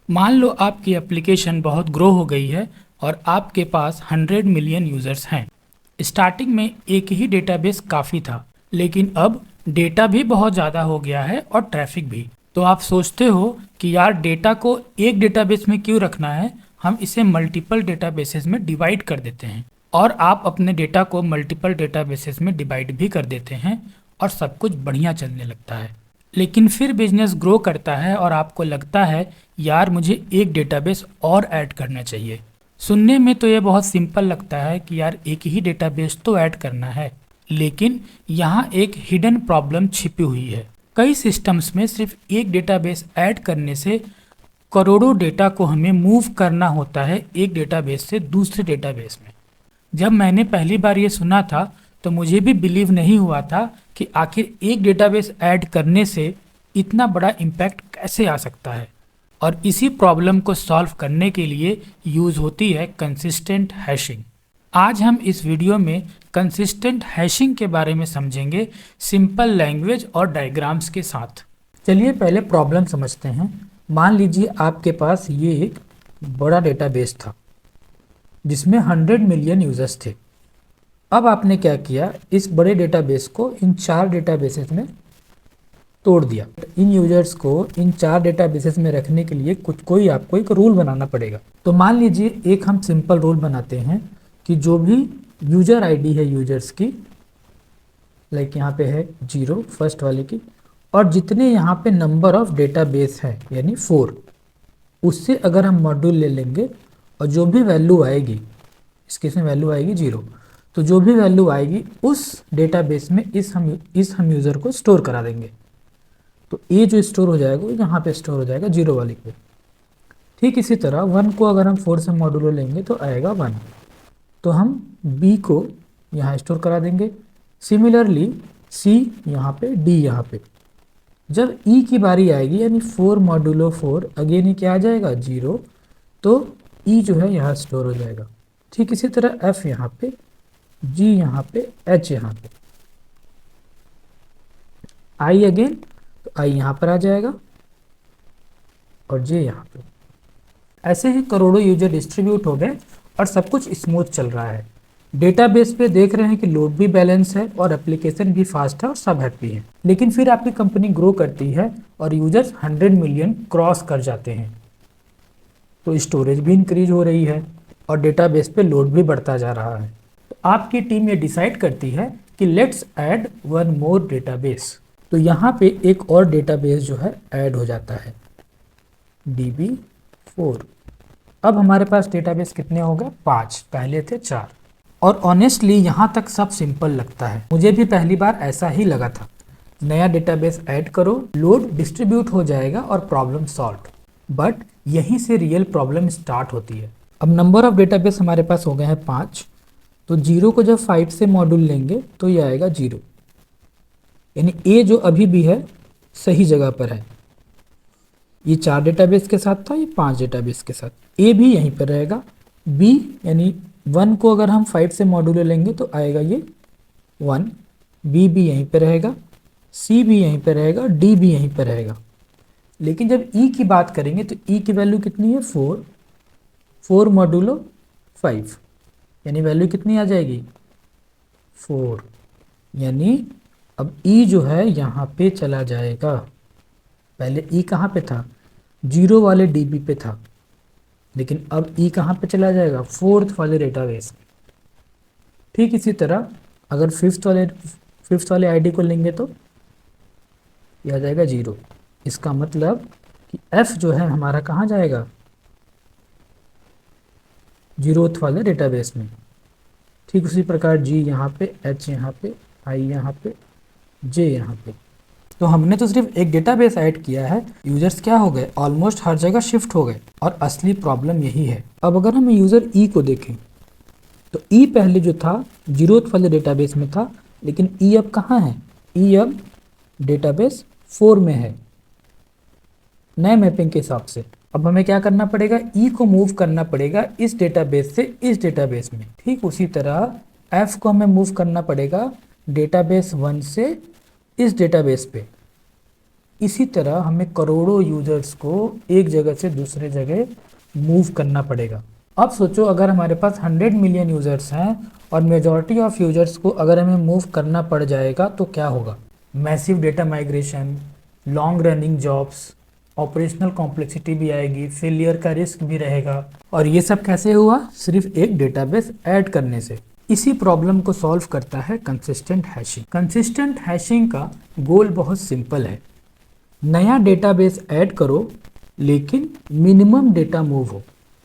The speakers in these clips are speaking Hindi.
मान लो आपकी एप्लीकेशन बहुत ग्रो हो गई है और आपके पास 100 मिलियन यूजर्स हैं। स्टार्टिंग में एक ही डेटाबेस काफ़ी था, लेकिन अब डेटा भी बहुत ज़्यादा हो गया है और ट्रैफिक भी। तो आप सोचते हो कि यार डेटा को एक डेटाबेस में क्यों रखना है, हम इसे मल्टीपल डेटाबेसेस में डिवाइड कर देते हैं। और आप अपने डेटा को मल्टीपल डेटाबेसेस में डिवाइड भी कर देते हैं और सब कुछ बढ़िया चलने लगता है। लेकिन फिर बिजनेस ग्रो करता है और आपको लगता है यार मुझे एक डेटाबेस और ऐड करना चाहिए। सुनने में तो ये बहुत सिंपल लगता है कि यार एक ही डेटाबेस तो ऐड करना है, लेकिन यहाँ एक हिडन प्रॉब्लम छिपी हुई है। कई सिस्टम्स में सिर्फ एक डेटाबेस ऐड करने से करोड़ों डेटा को हमें मूव करना होता है एक डेटाबेस से दूसरे डेटाबेस में। जब मैंने पहली बार ये सुना था तो मुझे भी बिलीव नहीं हुआ था कि आखिर एक डेटाबेस ऐड करने से इतना बड़ा इम्पैक्ट कैसे आ सकता है। और इसी प्रॉब्लम को सॉल्व करने के लिए यूज़ होती है कंसिस्टेंट हैशिंग। आज हम इस वीडियो में कंसिस्टेंट हैशिंग के बारे में समझेंगे, सिंपल लैंग्वेज और डायग्राम्स के साथ। चलिए पहले प्रॉब्लम समझते हैं। मान लीजिए आपके पास ये एक बड़ा डेटाबेस था जिसमें 100 मिलियन यूजर्स थे। अब आपने क्या किया, इस बड़े डेटाबेस को इन 4 डेटाबेसेस में तोड़ दिया। इन यूजर्स को इन 4 डेटाबेसेस में रखने के लिए कोई आपको एक रूल बनाना पड़ेगा। तो मान लीजिए एक हम सिंपल रूल बनाते हैं कि जो भी यूजर आईडी है यूजर्स की, लाइक यहाँ पे है 0 फर्स्ट वाले की, और जितने यहाँ पे नंबर ऑफ डेटाबेस है यानी 4, उससे अगर हम मॉड्यूल ले लेंगे और जो भी वैल्यू आएगी, इस केस में वैल्यू आएगी 0, तो जो भी वैल्यू आएगी उस डेटाबेस में इस हम यूज़र को स्टोर करा देंगे। तो ए जो स्टोर हो जाएगा वो यहाँ पे स्टोर हो जाएगा 0 वाले पे। ठीक इसी तरह 1 को अगर हम 4 से मॉड्यूलो लेंगे तो आएगा 1, तो हम बी को यहाँ स्टोर करा देंगे। सिमिलरली सी यहाँ पे, डी यहाँ पे। जब ई की बारी आएगी यानी 4 मॉड्यूलो 4, अगेन ये क्या आ जाएगा 0, तो ई जो है यहाँ स्टोर हो जाएगा। ठीक इसी तरह एफ यहाँ पे, जी यहाँ पे, एच यहाँ पे, आई अगेन, तो आई यहाँ पर आ जाएगा और जे यहाँ पे। ऐसे ही करोड़ों यूजर डिस्ट्रीब्यूट हो गए और सब कुछ स्मूथ चल रहा है। डेटाबेस पे देख रहे हैं कि लोड भी बैलेंस है और एप्लीकेशन भी फास्ट है और सब हैप्पी है। लेकिन फिर आपकी कंपनी ग्रो करती है और यूजर्स 100 मिलियन क्रॉस कर जाते हैं, तो स्टोरेज भी इंक्रीज हो रही है और डेटाबेस पे लोड भी बढ़ता जा रहा है। तो आपकी टीम ये डिसाइड करती है कि let's add one more database. तो यहाँ पे एक और डेटाबेस जो है ऐड हो जाता है, DB4। अब हमारे पास डेटाबेस कितने हो गए, 5, पहले थे 4। और ऑनेस्टली यहाँ तक सब सिंपल लगता है, मुझे भी पहली बार ऐसा ही लगा था। नया डेटाबेस ऐड करो, लोड डिस्ट्रीब्यूट हो जाएगा और प्रॉब्लम सॉल्व। बट यहीं से रियल प्रॉब्लम स्टार्ट होती है। अब नंबर ऑफ डेटाबेस हमारे पास हो गए हैं 5, तो 0 को जब 5 से मॉड्यूल लेंगे तो ये आएगा 0, यानी ए जो अभी भी है सही जगह पर है। ये 4 डेटाबेस के साथ था, ये 5 डेटाबेस के साथ, ए भी यहीं पर रहेगा। बी यानी 1 को अगर हम 5 से मॉड्यूलो लेंगे तो आएगा ये 1, बी भी यहीं पर रहेगा, सी भी यहीं पर रहेगा, डी भी यहीं पर रहेगा। लेकिन जब ई की बात करेंगे तो ई की वैल्यू कितनी है 4, 4 मॉड्यूलो 5, यानी वैल्यू कितनी आ जाएगी 4, यानी अब ई जो है यहाँ पे चला जाएगा। पहले ई कहाँ पे था, 0 वाले डीबी पे था, लेकिन अब ई कहाँ पे चला जाएगा, 4th वाले डेटाबेस में। ठीक इसी तरह अगर 5th वाले आईडी को लेंगे तो यह आ जाएगा 0। इसका मतलब कि एफ जो है हमारा कहाँ जाएगा, 0th वाले डेटाबेस में। ठीक उसी प्रकार जी यहाँ पे, एच यहाँ पे, आई यहाँ पे, जे यहाँ पे। तो हमने तो सिर्फ एक डेटाबेस ऐड किया है, यूजर्स क्या हो गए, ऑलमोस्ट हर जगह शिफ्ट हो गए। और असली प्रॉब्लम यही है। अब अगर हम यूजर ई को देखें तो ई पहले जो था 0th वाले डेटाबेस में था, लेकिन ई अब कहाँ है, ई अब डेटाबेस 4 में है नए मैपिंग के हिसाब से। अब हमें क्या करना पड़ेगा, ई को मूव करना पड़ेगा इस डेटाबेस से इस डेटाबेस में। ठीक उसी तरह एफ को हमें मूव करना पड़ेगा डेटाबेस 1 से इस डेटाबेस पे। इसी तरह हमें करोड़ों यूजर्स को एक जगह से दूसरे जगह मूव करना पड़ेगा। अब सोचो अगर हमारे पास 100 मिलियन यूजर्स हैं और मेजॉरिटी ऑफ यूजर्स को अगर हमें मूव करना पड़ जाएगा तो क्या होगा? Massive data migration, long running jobs, operational complexity भी आएगी, फेलियर का रिस्क भी रहेगा। और ये सब कैसे हुआ? सिर्फ एक डेटाबेस ऐड करने से। इसी प्रॉब्लम को सॉल्व करता है कंसिस्टेंट हैशिंग। कंसिस्टेंट हैशिंग का गोल बहुत सिंपल है, नया डेटाबेस ऐड करो लेकिन मिनिमम डेटा मूव हो।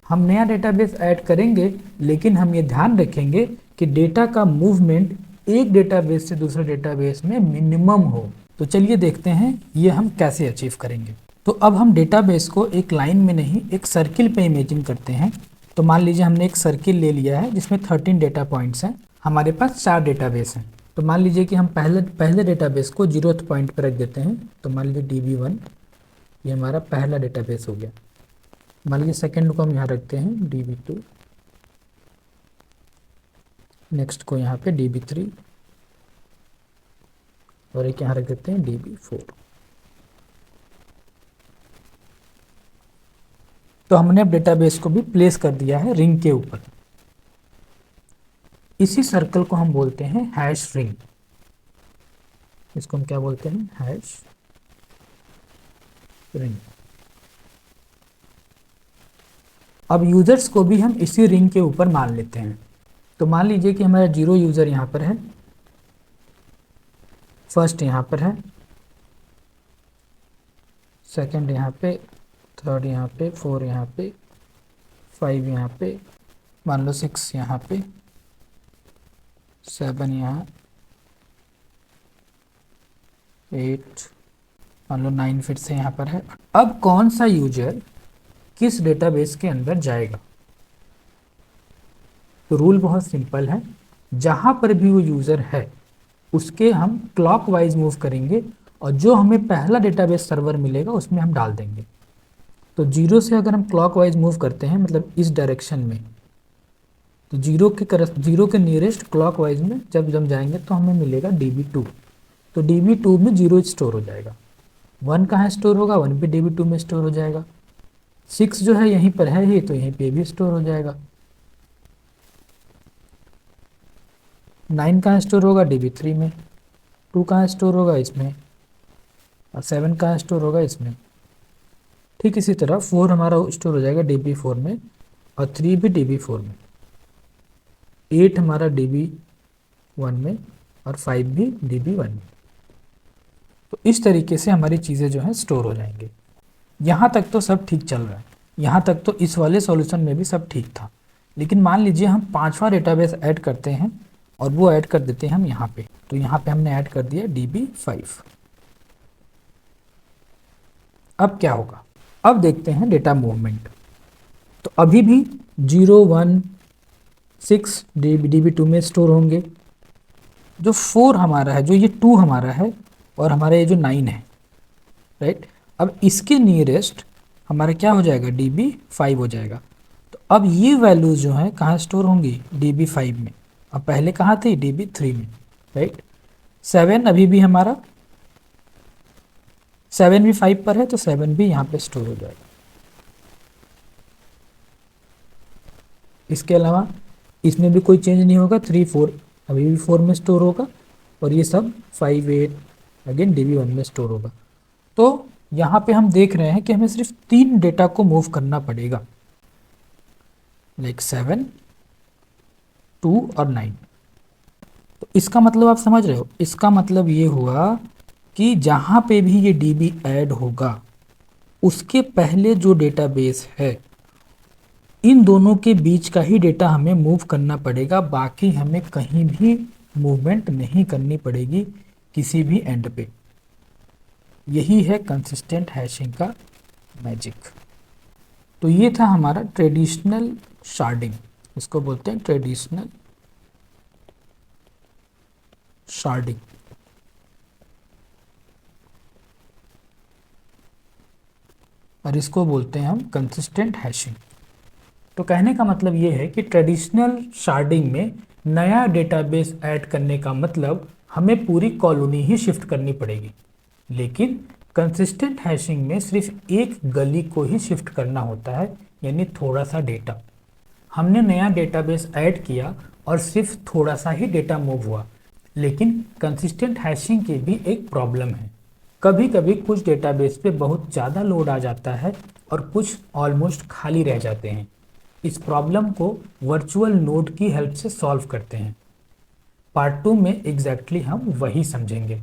हम नया डेटाबेस ऐड करेंगे लेकिन हम ये ध्यान रखेंगे कि डेटा का मूवमेंट एक डेटाबेस से दूसरे डेटाबेस में मिनिमम हो। तो चलिए देखते हैं ये हम कैसे अचीव करेंगे। तो अब हम डेटाबेस को एक लाइन में नहीं, एक सर्किल पे इमेजिन करते हैं। तो मान लीजिए हमने एक सर्किल ले लिया है जिसमें 13 डेटा पॉइंट्स हैं, हमारे पास 4 डेटाबेस हैं। तो मान लीजिए कि हम पहले डेटाबेस को 0th पॉइंट पर रख देते हैं। तो मान लीजिए DB1 ये हमारा पहला डेटाबेस हो गया। मान लीजिए सेकेंड को हम यहाँ रखते हैं DB2, नेक्स्ट को यहाँ पे DB3 और एक यहाँ रख देते हैं DB4। तो हमने अब डेटाबेस को भी प्लेस कर दिया है रिंग के ऊपर। इसी सर्कल को हम बोलते हैं हैश रिंग। इसको हम क्या बोलते हैं? Hash ring. अब यूजर्स को भी हम इसी रिंग के ऊपर मान लेते हैं। तो मान लीजिए कि हमारा 0 यूजर यहाँ पर है, फर्स्ट यहाँ पर है, सेकंड यहाँ पे, थर्ड यहाँ पे, 4 यहाँ पे, 5 यहाँ पे, मान लो 6 यहाँ पे, 7 यहाँ, 8, मान लो 9 फिर से यहाँ पर है। अब कौन सा यूजर किस डेटाबेस के अंदर जाएगा? तो रूल बहुत सिंपल है, जहाँ पर भी वो यूज़र है उसके हम क्लॉकवाइज मूव करेंगे और जो हमें पहला डेटाबेस सर्वर मिलेगा उसमें हम डाल देंगे। तो 0 से अगर हम क्लॉकवाइज मूव करते हैं मतलब इस डायरेक्शन में, तो 0 के नियरेस्ट क्लॉकवाइज में जब हम जाएंगे तो हमें मिलेगा DB2। तो DB2 में 0 स्टोर हो जाएगा। 1 कहाँ स्टोर होगा? 1 भी DB2 में स्टोर हो जाएगा। 6 जो है यहीं पर है ही, तो यहीं पे भी स्टोर हो जाएगा। 9 कहाँ स्टोर होगा? DB3 में। 2 कहाँ स्टोर होगा? इसमें। और 7 कहाँ स्टोर होगा? इसमें। ठीक इसी तरह 4 हमारा स्टोर हो जाएगा DB4 में और 3 भी DB4 में। 8 हमारा DB1 में और 5 भी DB1 में। तो इस तरीके से हमारी चीज़ें जो हैं स्टोर हो जाएंगी। यहाँ तक तो सब ठीक चल रहा है, यहाँ तक तो इस वाले सॉल्यूशन में भी सब ठीक था। लेकिन मान लीजिए हम 5वां डेटाबेस ऐड करते हैं और वो ऐड कर देते हैं हम यहाँ पे। तो यहाँ पे हमने ऐड कर दिया DB5। अब क्या होगा? अब देखते हैं डेटा मूवमेंट। तो अभी भी 0, 1, 6 DB2 में स्टोर होंगे। जो 4 हमारा है, जो ये 2 हमारा है और हमारा ये जो 9 है, राइट। अब इसके नियरेस्ट हमारा क्या हो जाएगा? DB5 हो जाएगा। तो अब ये वैल्यूज जो हैं कहाँ स्टोर होंगी? DB5 में। अब पहले कहाँ थी? DB3 में, राइट। 7 अभी भी हमारा 7 भी 5 पर है तो 7 भी यहाँ पे स्टोर हो जाएगा। इसके अलावा इसमें भी कोई चेंज नहीं होगा। 3, 4 अभी भी 4 में स्टोर होगा और ये सब 5, 8 अगेन DB1 में स्टोर होगा। तो यहाँ पे हम देख रहे हैं कि हमें सिर्फ 3 डेटा को मूव करना पड़ेगा, लाइक 7, 2 और 9। तो इसका मतलब आप समझ रहे हो? इसका मतलब ये हुआ कि जहाँ पे भी ये DB ऐड होगा उसके पहले जो डेटाबेस है, इन दोनों के बीच का ही डेटा हमें मूव करना पड़ेगा। बाकी हमें कहीं भी मूवमेंट नहीं करनी पड़ेगी किसी भी एंड पे। यही है कंसिस्टेंट हैशिंग का मैजिक। तो ये था हमारा ट्रेडिशनल शार्डिंग, इसको बोलते हैं ट्रेडिशनल शार्डिंग। और इसको बोलते हैं हम कंसिस्टेंट हैशिंग। तो कहने का मतलब ये है कि ट्रेडिशनल शार्डिंग में नया डेटाबेस ऐड करने का मतलब हमें पूरी कॉलोनी ही शिफ्ट करनी पड़ेगी, लेकिन कंसिस्टेंट हैशिंग में सिर्फ एक गली को ही शिफ्ट करना होता है, यानी थोड़ा सा डेटा। हमने नया डेटाबेस ऐड किया और सिर्फ थोड़ा सा ही डेटा मूव हुआ। लेकिन कंसिस्टेंट हैशिंग की भी एक प्रॉब्लम है। कभी कभी कुछ डेटाबेस पे बहुत ज़्यादा लोड आ जाता है और कुछ ऑलमोस्ट खाली रह जाते हैं। इस प्रॉब्लम को वर्चुअल नोड की हेल्प से सॉल्व करते हैं। पार्ट 2 में एग्जैक्टली हम वही समझेंगे।